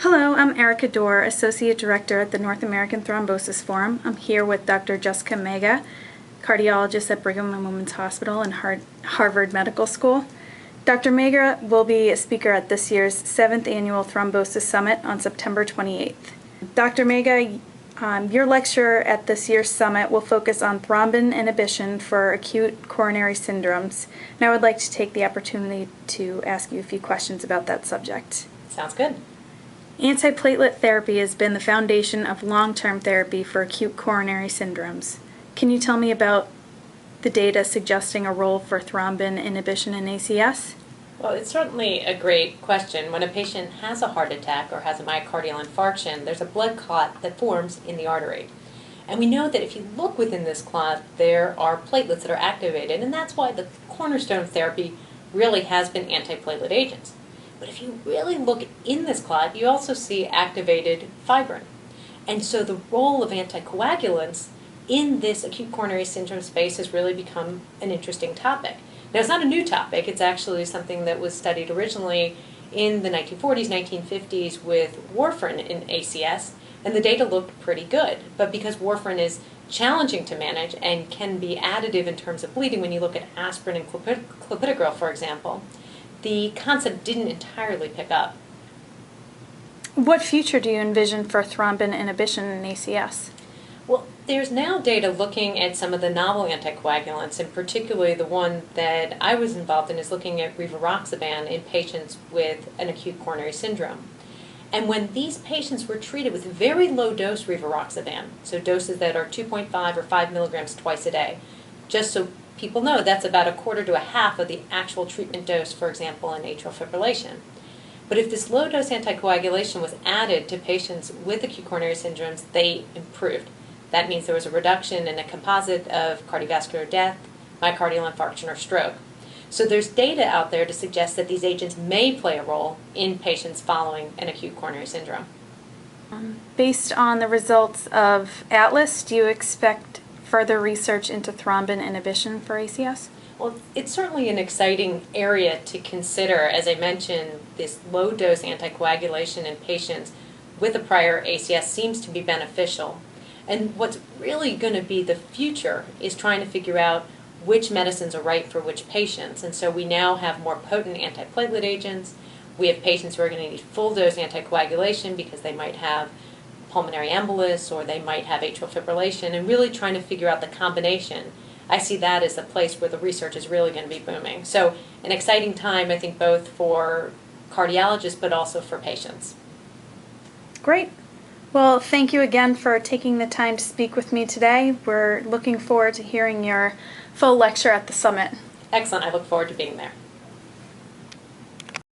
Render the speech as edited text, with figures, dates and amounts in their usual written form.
Hello, I'm Erica Dorr, Associate Director at the North American Thrombosis Forum. I'm here with Dr. Jessica Mega, cardiologist at Brigham and Women's Hospital and Harvard Medical School. Dr. Mega will be a speaker at this year's 7th Annual Thrombosis Summit on September 28th. Dr. Mega, your lecture at this year's summit will focus on thrombin inhibition for acute coronary syndromes, and I would like to take the opportunity to ask you a few questions about that subject. Sounds good. Antiplatelet therapy has been the foundation of long-term therapy for acute coronary syndromes. Can you tell me about the data suggesting a role for thrombin inhibition in ACS? Well, it's certainly a great question. When a patient has a heart attack or has a myocardial infarction, there's a blood clot that forms in the artery. And we know that if you look within this clot, there are platelets that are activated, and that's why the cornerstone of therapy really has been antiplatelet agents. But if you really look in this clot, you also see activated fibrin. And so the role of anticoagulants in this acute coronary syndrome space has really become an interesting topic. Now, it's not a new topic. It's actually something that was studied originally in the 1940s, 1950s with warfarin in ACS, and the data looked pretty good. But because warfarin is challenging to manage and can be additive in terms of bleeding, when you look at aspirin and clopidogrel, for example, the concept didn't entirely pick up. What future do you envision for thrombin inhibition in ACS? Well, there's now data looking at some of the novel anticoagulants, and particularly the one that I was involved in is looking at rivaroxaban in patients with an acute coronary syndrome. And when these patients were treated with very low dose rivaroxaban, so doses that are 2.5 or 5 milligrams twice a day, just so people know that's about a quarter to a half of the actual treatment dose, for example, in atrial fibrillation. But if this low-dose anticoagulation was added to patients with acute coronary syndromes, they improved. That means there was a reduction in a composite of cardiovascular death, myocardial infarction, or stroke. So there's data out there to suggest that these agents may play a role in patients following an acute coronary syndrome. Based on the results of ATLAS, do you expect further research into thrombin inhibition for ACS? Well, it's certainly an exciting area to consider. As I mentioned, this low-dose anticoagulation in patients with a prior ACS seems to be beneficial. And what's really going to be the future is trying to figure out which medicines are right for which patients. And so we now have more potent antiplatelet agents. We have patients who are going to need full-dose anticoagulation because they might have pulmonary embolus or they might have atrial fibrillation, and really trying to figure out the combination. I see that as the place where the research is really going to be booming. So an exciting time, I think, both for cardiologists but also for patients. Great. Well, thank you again for taking the time to speak with me today. We're looking forward to hearing your full lecture at the summit. Excellent. I look forward to being there.